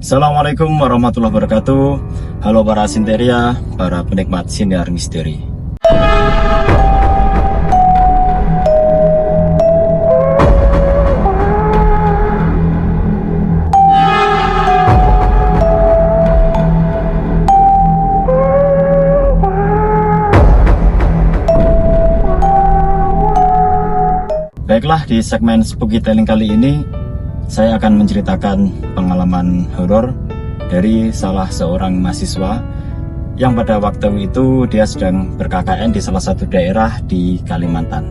Assalamualaikum warahmatullahi wabarakatuh. Halo para Sinteria, para penikmat sinar misteri. Baiklah, di segmen Spooky Telling kali ini saya akan menceritakan pengalaman horor dari salah seorang mahasiswa yang pada waktu itu dia sedang ber-KKN di salah satu daerah di Kalimantan.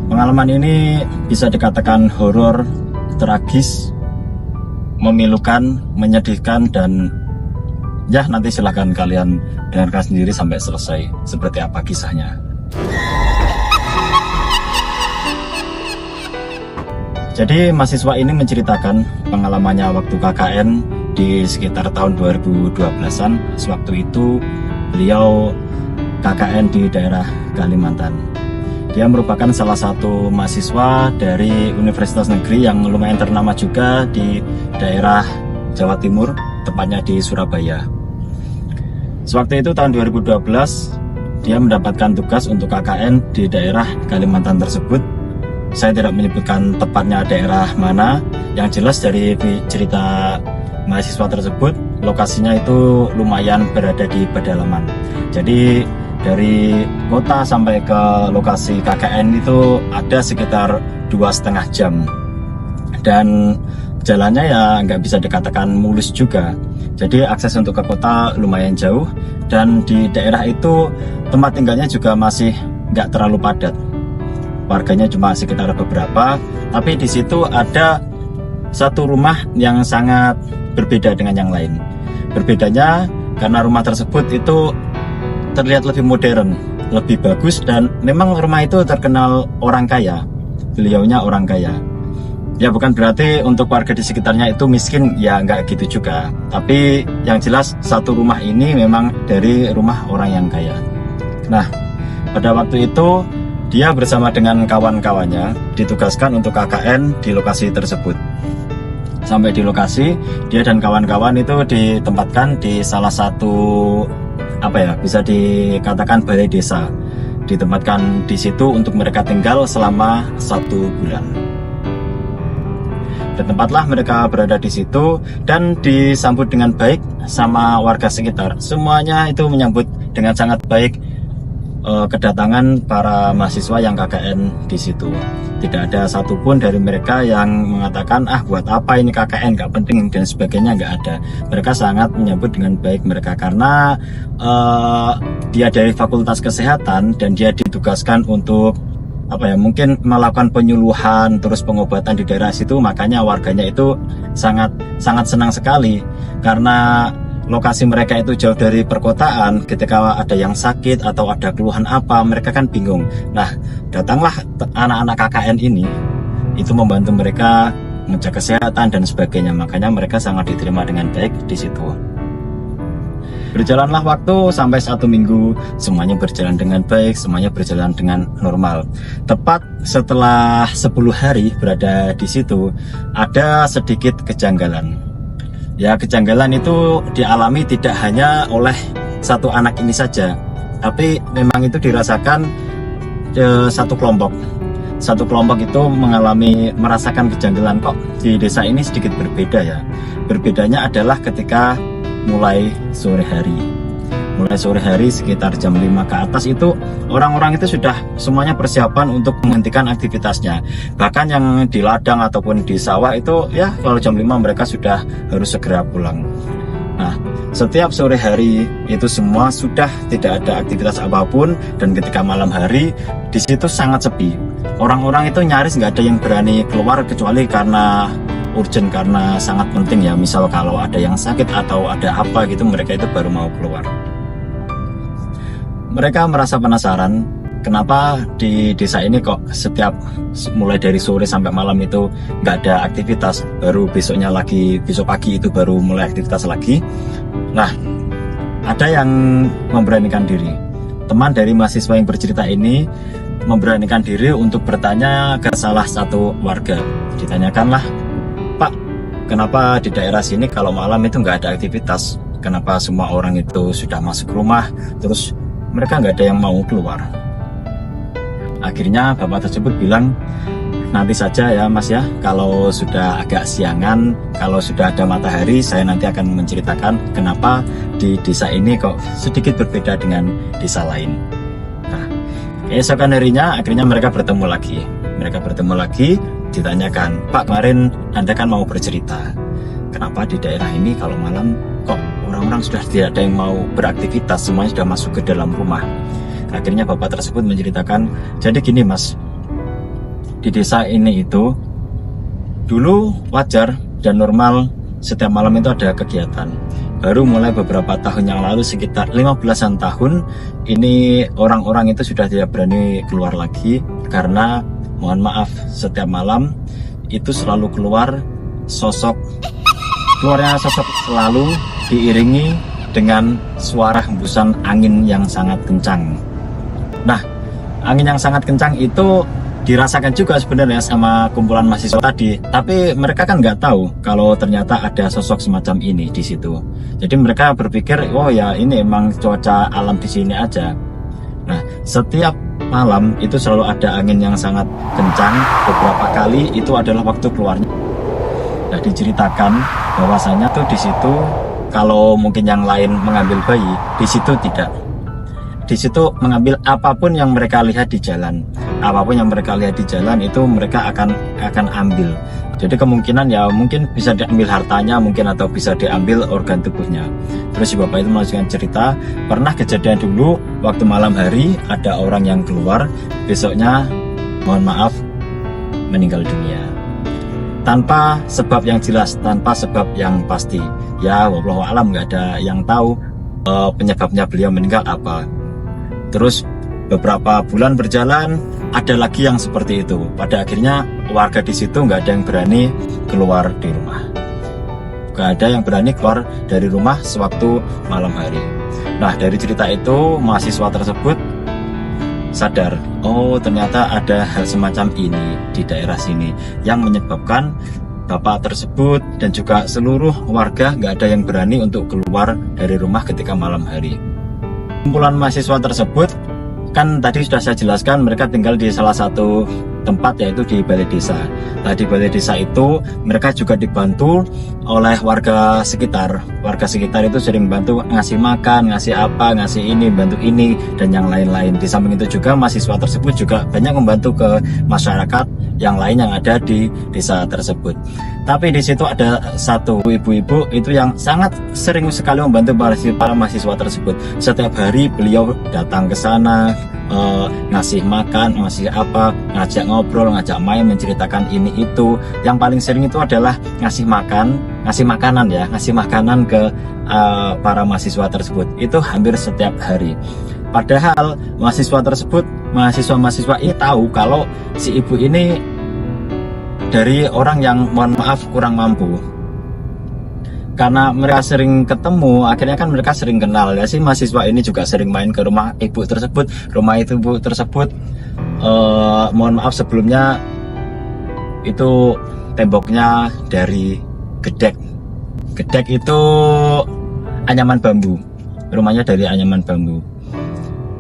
Pengalaman ini bisa dikatakan horor, tragis, memilukan, menyedihkan, dan ya nanti silahkan kalian dengarkan sendiri sampai selesai seperti apa kisahnya. Jadi mahasiswa ini menceritakan pengalamannya waktu KKN di sekitar tahun 2012-an. Sewaktu itu beliau KKN di daerah Kalimantan. Dia merupakan salah satu mahasiswa dari Universitas Negeri yang lumayan ternama juga di daerah Jawa Timur, tepatnya di Surabaya. Sewaktu itu tahun 2012 dia mendapatkan tugas untuk KKN di daerah Kalimantan tersebut. Saya tidak menyebutkan tepatnya daerah mana. Yang jelas dari cerita mahasiswa tersebut, lokasinya itu lumayan berada di pedalaman. Jadi dari kota sampai ke lokasi KKN itu ada sekitar 2,5 jam. Dan jalannya ya nggak bisa dikatakan mulus juga. Jadi akses untuk ke kota lumayan jauh, dan di daerah itu tempat tinggalnya juga masih nggak terlalu padat. Warganya cuma sekitar beberapa, tapi di situ ada satu rumah yang sangat berbeda dengan yang lain. Berbedanya karena rumah tersebut itu terlihat lebih modern, lebih bagus, dan memang rumah itu terkenal orang kaya. Beliaunya orang kaya. Ya bukan berarti untuk warga di sekitarnya itu miskin, ya nggak gitu juga. Tapi yang jelas satu rumah ini memang dari rumah orang yang kaya. Nah, pada waktu itu dia bersama dengan kawan-kawannya ditugaskan untuk KKN di lokasi tersebut. Sampai di lokasi, dia dan kawan-kawan itu ditempatkan di salah satu bisa dikatakan balai desa. Ditempatkan di situ untuk mereka tinggal selama 1 bulan. Bertempatlah mereka berada di situ dan disambut dengan baik sama warga sekitar. Semuanya itu menyambut dengan sangat baik kedatangan para mahasiswa yang KKN di situ. Tidak ada satupun dari mereka yang mengatakan buat apa ini KKN, gak penting dan sebagainya, nggak ada. Mereka sangat menyambut dengan baik mereka karena dia dari Fakultas Kesehatan dan dia ditugaskan untuk mungkin melakukan penyuluhan terus pengobatan di daerah situ. Makanya warganya itu sangat senang sekali karena lokasi mereka itu jauh dari perkotaan. Ketika ada yang sakit atau ada keluhan apa, mereka kan bingung. Nah, datanglah anak-anak KKN ini itu membantu mereka menjaga kesehatan dan sebagainya. Makanya mereka sangat diterima dengan baik di situ. Berjalanlah waktu sampai 1 minggu, semuanya berjalan dengan baik, semuanya berjalan dengan normal. Tepat setelah 10 hari berada di situ, ada sedikit kejanggalan. Ya, kejanggalan itu dialami tidak hanya oleh satu anak ini saja, tapi memang itu dirasakan satu kelompok. Satu kelompok itu merasakan kejanggalan, kok di desa ini sedikit berbeda ya. Berbedanya adalah ketika mulai sore hari. Mulai sore hari sekitar jam 5 ke atas itu orang-orang itu sudah semuanya persiapan untuk menghentikan aktivitasnya. Bahkan yang di ladang ataupun di sawah itu ya kalau jam 5 mereka sudah harus segera pulang. Nah, setiap sore hari itu semua sudah tidak ada aktivitas apapun, dan ketika malam hari di situ sangat sepi. Orang-orang itu nyaris nggak ada yang berani keluar kecuali karena urgent, karena sangat penting ya, misal kalau ada yang sakit atau ada apa gitu, mereka itu baru mau keluar. Mereka merasa penasaran kenapa di desa ini kok setiap mulai dari sore sampai malam itu nggak ada aktivitas, baru besok pagi itu baru mulai aktivitas lagi. Nah, ada yang memberanikan diri. teman dari mahasiswa yang bercerita ini memberanikan diri untuk bertanya ke salah satu warga. Ditanyakanlah, "Pak, kenapa di daerah sini kalau malam itu nggak ada aktivitas? Kenapa semua orang itu sudah masuk rumah, terus mereka nggak ada yang mau keluar?" Akhirnya bapak tersebut bilang, "Nanti saja ya mas ya, kalau sudah agak siangan, kalau sudah ada matahari, saya nanti akan menceritakan kenapa di desa ini kok sedikit berbeda dengan desa lain." Nah, keesokan harinya akhirnya mereka bertemu lagi. Ditanyakan, "Pak, kemarin Anda kan mau bercerita, kenapa di daerah ini kalau malam kok orang-orang sudah tidak ada yang mau beraktivitas, semuanya sudah masuk ke dalam rumah?" Akhirnya bapak tersebut menceritakan, "Jadi gini mas, di desa ini itu dulu wajar dan normal setiap malam itu ada kegiatan. Baru mulai beberapa tahun yang lalu, sekitar 15-an tahun ini, orang-orang itu sudah tidak berani keluar lagi karena mohon maaf, setiap malam itu selalu keluarnya sosok selalu diiringi dengan suara hembusan angin yang sangat kencang. Nah, angin yang sangat kencang itu dirasakan juga sebenarnya sama kumpulan mahasiswa tadi, tapi mereka kan nggak tahu kalau ternyata ada sosok semacam ini di situ. Jadi mereka berpikir, oh ya ini emang cuaca alam di sini aja. Nah, setiap malam itu selalu ada angin yang sangat kencang. Beberapa kali itu adalah waktu keluarnya. Nah, diceritakan bahwasanya tuh di situ kalau mungkin yang lain mengambil bayi, di situ tidak. Di situ mengambil apapun yang mereka lihat di jalan. Apapun yang mereka lihat di jalan itu mereka akan ambil. Jadi kemungkinan ya mungkin bisa diambil hartanya mungkin, atau bisa diambil organ tubuhnya. Terus si bapak itu melanjutkan cerita, pernah kejadian dulu waktu malam hari ada orang yang keluar, besoknya mohon maaf meninggal dunia. Tanpa sebab yang jelas, tanpa sebab yang pasti. Ya wallahu alam, nggak ada yang tahu penyebabnya beliau meninggal apa. Terus beberapa bulan berjalan, ada lagi yang seperti itu. Pada akhirnya warga di situ nggak ada yang berani keluar di rumah. Nggak ada yang berani keluar dari rumah sewaktu malam hari. Nah, dari cerita itu mahasiswa tersebut sadar, oh ternyata ada hal semacam ini di daerah sini yang menyebabkan bapak tersebut dan juga seluruh warga nggak ada yang berani untuk keluar dari rumah ketika malam hari. Kumpulan mahasiswa tersebut kan tadi sudah saya jelaskan, mereka tinggal di salah satu tempat yaitu di balai desa. Nah, di balai desa itu mereka juga dibantu oleh warga sekitar. Warga sekitar itu sering bantu ngasih makan, ngasih apa, ngasih ini, bantu ini dan yang lain-lain. Di samping itu juga mahasiswa tersebut juga banyak membantu ke masyarakat yang lain yang ada di desa tersebut. Tapi di situ ada satu ibu-ibu itu yang sangat sering sekali membantu para mahasiswa tersebut. Setiap hari beliau datang ke sana, ngasih makan, ngasih apa, ngajak ngobrol, ngajak main, menceritakan ini itu. Yang paling sering itu adalah ngasih makanan ke para mahasiswa tersebut. Itu hampir setiap hari. Padahal mahasiswa ini tahu kalau si ibu ini dari orang yang mohon maaf kurang mampu. Karena mereka sering ketemu, akhirnya kan mereka sering kenal ya. Si mahasiswa ini juga sering main ke rumah ibu tersebut. Mohon maaf sebelumnya itu temboknya dari gedek. Gedek itu anyaman bambu. Rumahnya dari anyaman bambu.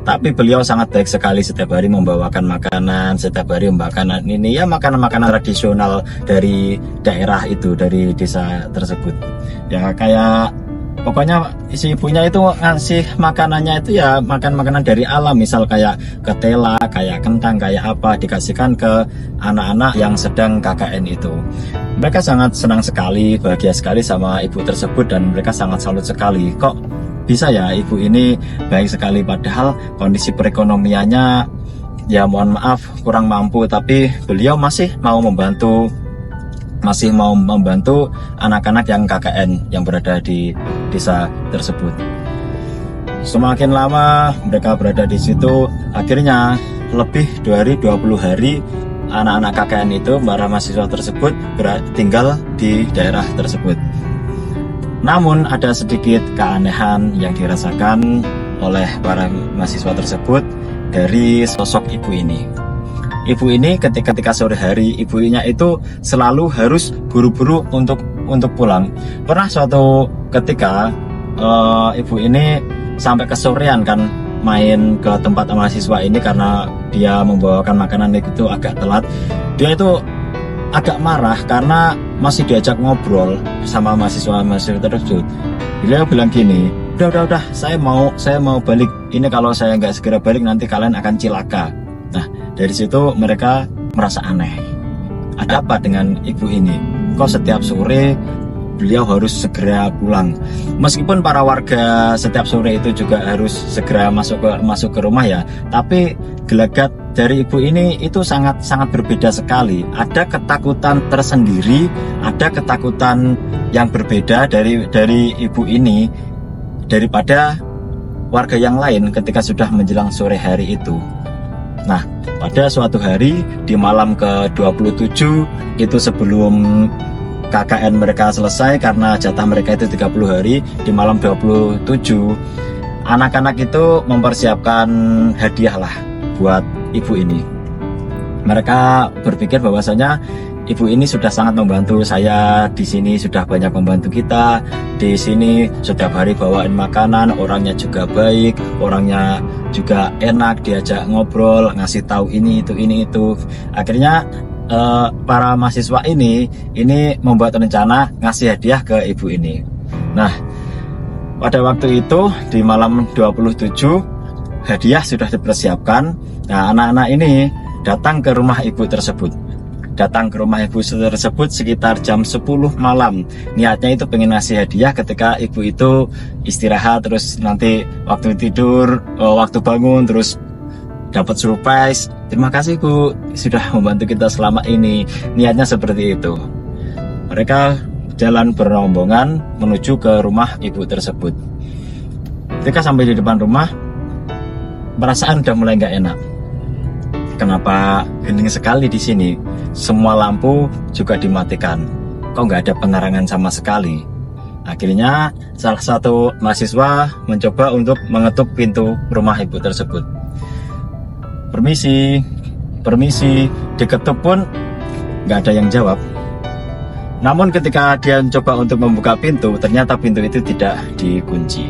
Tapi beliau sangat baik sekali, setiap hari membawakan makanan, setiap hari membawakan ini ya makanan-makanan tradisional dari daerah itu, dari desa tersebut. Ya kayak pokoknya si ibunya itu ngasih makanannya itu ya makanan dari alam, misal kayak ketela, kayak kentang, kayak apa, dikasihkan ke anak-anak yang sedang KKN itu. Mereka sangat senang sekali, bahagia sekali sama ibu tersebut dan mereka sangat salut sekali. Kok bisa ya ibu ini baik sekali, padahal kondisi perekonomiannya ya mohon maaf kurang mampu, tapi beliau masih mau membantu anak-anak yang KKN yang berada di desa tersebut. Semakin lama mereka berada di situ, akhirnya lebih dari 20 hari anak-anak KKN itu, para mahasiswa tersebut tinggal di daerah tersebut. Namun ada sedikit keanehan yang dirasakan oleh para mahasiswa tersebut dari sosok ibu ini. Ibu ini ketika sore hari, ibunya itu selalu harus buru-buru untuk pulang. Pernah suatu ketika ibu ini sampai kesorean kan main ke tempat mahasiswa ini karena dia membawakan makanan itu agak telat. Dia itu agak marah karena masih diajak ngobrol sama mahasiswa tersebut. Beliau bilang gini, udah, saya mau balik. Ini kalau saya nggak segera balik nanti kalian akan cilaka. Nah, dari situ mereka merasa aneh. Ada apa dengan ibu ini? Kok setiap sore beliau harus segera pulang? Meskipun para warga setiap sore itu juga harus segera masuk ke rumah ya, tapi gelagat dari ibu ini itu sangat berbeda sekali. Ada ketakutan tersendiri, ada ketakutan yang berbeda dari ibu ini daripada warga yang lain ketika sudah menjelang sore hari itu. Nah, pada suatu hari di malam ke-27 itu sebelum KKN mereka selesai, karena jatah mereka itu 30 hari, di malam 27 anak-anak itu mempersiapkan hadiah lah buat ibu ini. Mereka berpikir bahwasanya ibu ini sudah sangat membantu saya di sini, sudah banyak membantu kita di sini, setiap hari bawain makanan, orangnya juga baik, orangnya juga enak, diajak ngobrol, ngasih tahu ini itu. Akhirnya para mahasiswa ini membuat rencana ngasih hadiah ke ibu ini. Nah, pada waktu itu di malam 27 hadiah sudah dipersiapkan. Nah, anak-anak ini datang ke rumah ibu tersebut. Sekitar jam 10 malam. Niatnya itu pengen ngasih hadiah ketika ibu itu istirahat, terus nanti waktu tidur, waktu bangun terus dapat surprise. Terima kasih Bu, sudah membantu kita selama ini. Niatnya seperti itu. Mereka jalan berombongan menuju ke rumah ibu tersebut. Ketika sampai di depan rumah, perasaan udah mulai nggak enak. Kenapa hening sekali di sini? Semua lampu juga dimatikan. Kok nggak ada penerangan sama sekali? Akhirnya salah satu mahasiswa mencoba untuk mengetuk pintu rumah ibu tersebut. Permisi, diketuk pun nggak ada yang jawab. Namun ketika dia mencoba untuk membuka pintu, ternyata pintu itu tidak dikunci.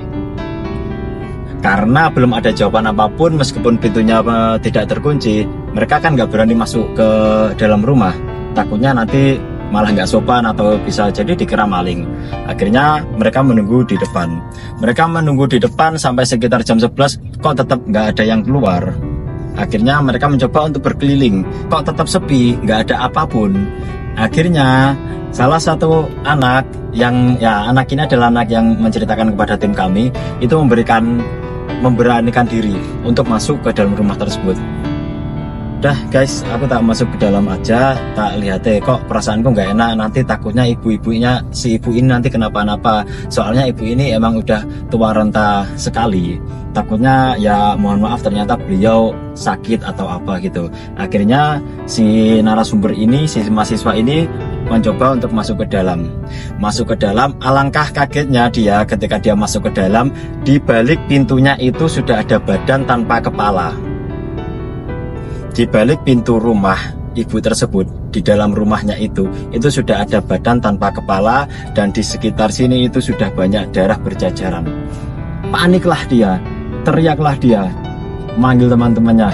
Karena belum ada jawaban apapun, meskipun pintunya tidak terkunci, mereka kan nggak berani masuk ke dalam rumah. Takutnya nanti malah nggak sopan atau bisa jadi dikira maling. Akhirnya mereka menunggu di depan. Sampai sekitar jam 11, kok tetap nggak ada yang keluar. Akhirnya mereka mencoba untuk berkeliling, kok tetap sepi, nggak ada apapun. Akhirnya salah satu anak ini adalah anak yang menceritakan kepada tim kami, itu memberanikan diri untuk masuk ke dalam rumah tersebut. Udah guys, aku tak masuk ke dalam aja, tak lihat kok perasaanku nggak enak, nanti takutnya si ibu ini nanti kenapa-napa. Soalnya ibu ini emang udah tua renta sekali, takutnya ya mohon maaf ternyata beliau sakit atau apa gitu. Akhirnya si narasumber ini, si mahasiswa ini mencoba untuk masuk ke dalam. Alangkah kagetnya dia ketika dia masuk ke dalam, di balik pintunya itu sudah ada badan tanpa kepala. Di balik pintu rumah ibu tersebut, di dalam rumahnya itu sudah ada badan tanpa kepala, dan di sekitar sini itu sudah banyak darah berjajaran. Paniklah dia, teriaklah dia, manggil teman-temannya,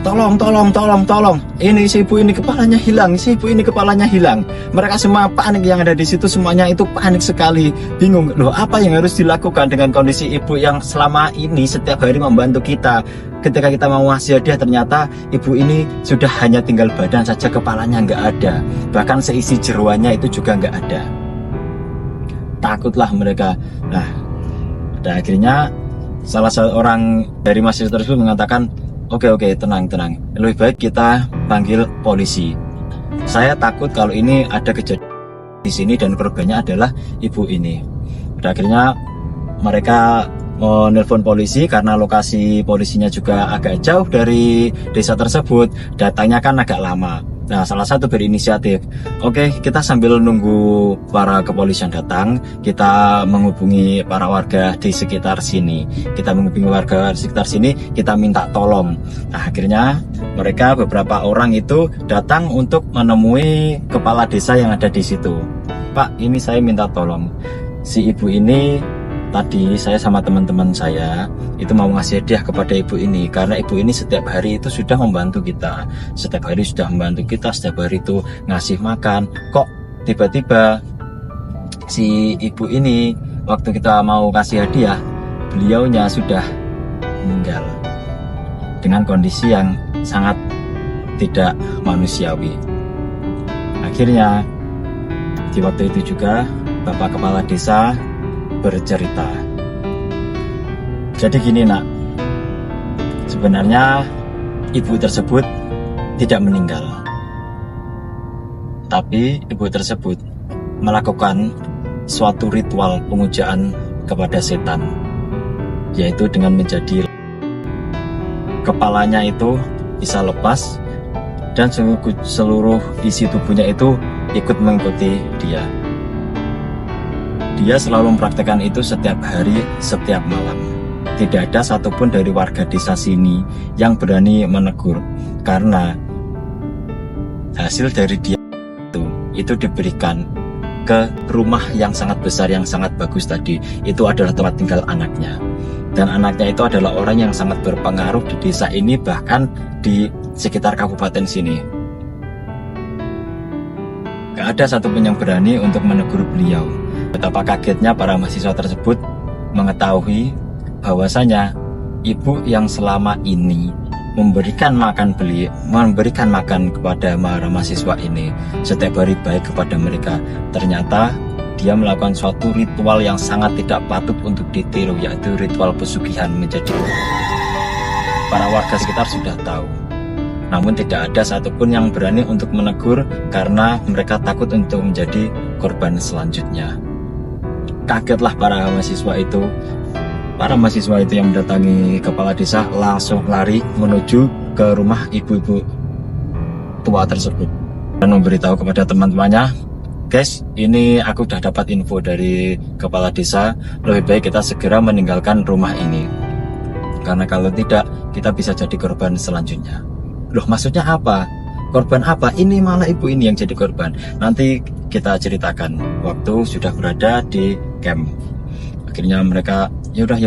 tolong, ini si ibu ini kepalanya hilang. Mereka semua panik, yang ada di situ semuanya itu panik sekali, bingung loh apa yang harus dilakukan dengan kondisi ibu yang selama ini setiap hari membantu kita. Ketika kita mau ngasih hadiah, ternyata ibu ini sudah hanya tinggal badan saja, kepalanya nggak ada, bahkan seisi jeruannya itu juga nggak ada. Takutlah mereka. Nah, pada akhirnya salah seorang dari mahasiswa tersebut mengatakan, Oke, tenang. Lebih baik kita panggil polisi. Saya takut kalau ini ada kejadian di sini dan korbannya adalah ibu ini. Pada akhirnya mereka menelpon polisi karena lokasi polisinya juga agak jauh dari desa tersebut. Datangnya kan agak lama. Nah, salah satu berinisiatif, oke, kita sambil nunggu para kepolisian datang, kita menghubungi para warga di sekitar sini. Kita menghubungi warga di sekitar sini, kita minta tolong. Nah, akhirnya mereka beberapa orang itu datang untuk menemui kepala desa yang ada di situ. Pak, ini saya minta tolong. Si ibu ini tadi saya sama teman-teman saya itu mau ngasih hadiah kepada ibu ini, karena ibu ini setiap hari itu sudah membantu kita, setiap hari itu ngasih makan. Kok tiba-tiba si ibu ini waktu kita mau kasih hadiah, beliaunya sudah meninggal dengan kondisi yang sangat tidak manusiawi. Akhirnya di waktu itu juga Bapak Kepala Desa bercerita. Jadi gini nak, sebenarnya ibu tersebut tidak meninggal, tapi ibu tersebut melakukan suatu ritual pemujaan kepada setan, yaitu dengan menjadi kepalanya itu bisa lepas dan seluruh isi tubuhnya itu ikut mengikuti dia. Dia selalu mempraktekkan itu setiap hari, setiap malam. Tidak ada satupun dari warga desa sini yang berani menegur, karena hasil dari dia itu diberikan ke rumah yang sangat besar, yang sangat bagus tadi. Itu adalah tempat tinggal anaknya. Dan anaknya itu adalah orang yang sangat berpengaruh di desa ini, bahkan di sekitar kabupaten sini. Gak ada satupun yang berani untuk menegur beliau. Betapa kagetnya para mahasiswa tersebut mengetahui bahwasanya ibu yang selama ini memberikan makan kepada para mahasiswa ini, setiap hari baik kepada mereka, ternyata dia melakukan suatu ritual yang sangat tidak patut untuk ditiru, yaitu ritual pesugihan menjadi. Para warga sekitar sudah tahu, namun tidak ada satupun yang berani untuk menegur karena mereka takut untuk menjadi korban selanjutnya. Kagetlah para mahasiswa itu. Para mahasiswa itu yang mendatangi kepala desa langsung lari menuju ke rumah ibu-ibu tua tersebut dan memberitahu kepada teman-temannya, guys, ini aku udah dapat info dari kepala desa, lebih baik kita segera meninggalkan rumah ini, karena kalau tidak kita bisa jadi korban selanjutnya. Loh, maksudnya apa? Korban apa? Ini malah ibu ini yang jadi korban. Nanti kita ceritakan waktu sudah berada di camp. Akhirnya mereka yaudah,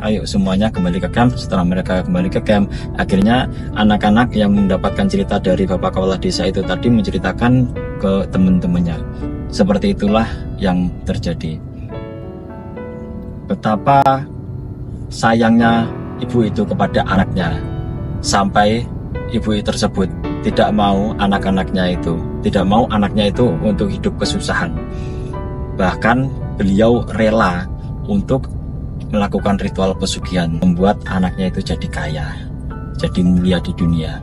ayo semuanya kembali ke camp. Setelah mereka kembali ke camp, akhirnya anak-anak yang mendapatkan cerita dari Bapak Kepala Desa itu tadi menceritakan ke teman-temannya. Seperti itulah yang terjadi. Betapa sayangnya ibu itu kepada anaknya, sampai ibu tersebut tidak mau anaknya itu untuk hidup kesusahan. Bahkan beliau rela untuk melakukan ritual pesugihan, membuat anaknya itu jadi kaya, jadi mulia di dunia.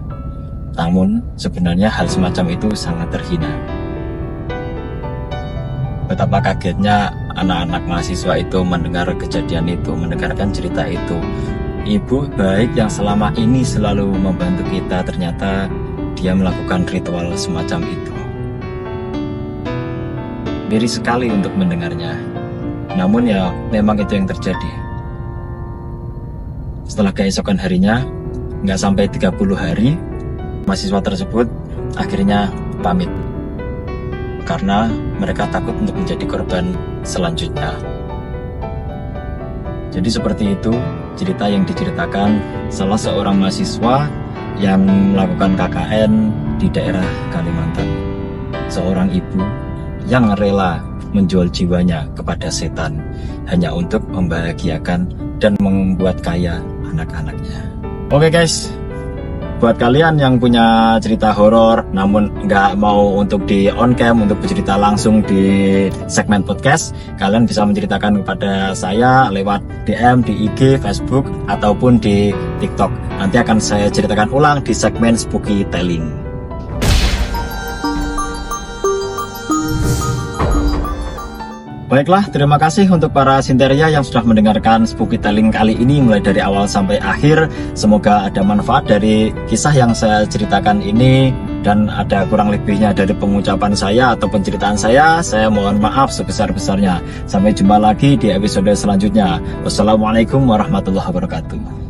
Namun sebenarnya hal semacam itu sangat terhina. Betapa kagetnya anak-anak mahasiswa itu mendengar kejadian itu, mendengarkan cerita itu. Ibu baik yang selama ini selalu membantu kita, ternyata dia melakukan ritual semacam itu. Miris sekali untuk mendengarnya. Namun ya memang itu yang terjadi. Setelah keesokan harinya, nggak sampai 30 hari, mahasiswa tersebut akhirnya pamit. Karena mereka takut untuk menjadi korban selanjutnya. Jadi seperti itu cerita yang diceritakan salah seorang mahasiswa yang melakukan KKN di daerah Kalimantan. Seorang ibu yang rela menjual jiwanya kepada setan hanya untuk membahagiakan dan membuat kaya anak-anaknya. Oke guys, buat kalian yang punya cerita horor namun nggak mau untuk di on cam, untuk bercerita langsung di segmen podcast, kalian bisa menceritakan kepada saya lewat DM di IG, Facebook ataupun di TikTok. Nanti akan saya ceritakan ulang di segmen Spooky Telling. Baiklah, terima kasih untuk para Sinteria yang sudah mendengarkan Spooky Telling kali ini mulai dari awal sampai akhir. Semoga ada manfaat dari kisah yang saya ceritakan ini, dan ada kurang lebihnya dari pengucapan saya atau penceritaan saya mohon maaf sebesar-besarnya. Sampai jumpa lagi di episode selanjutnya. Wassalamualaikum warahmatullahi wabarakatuh.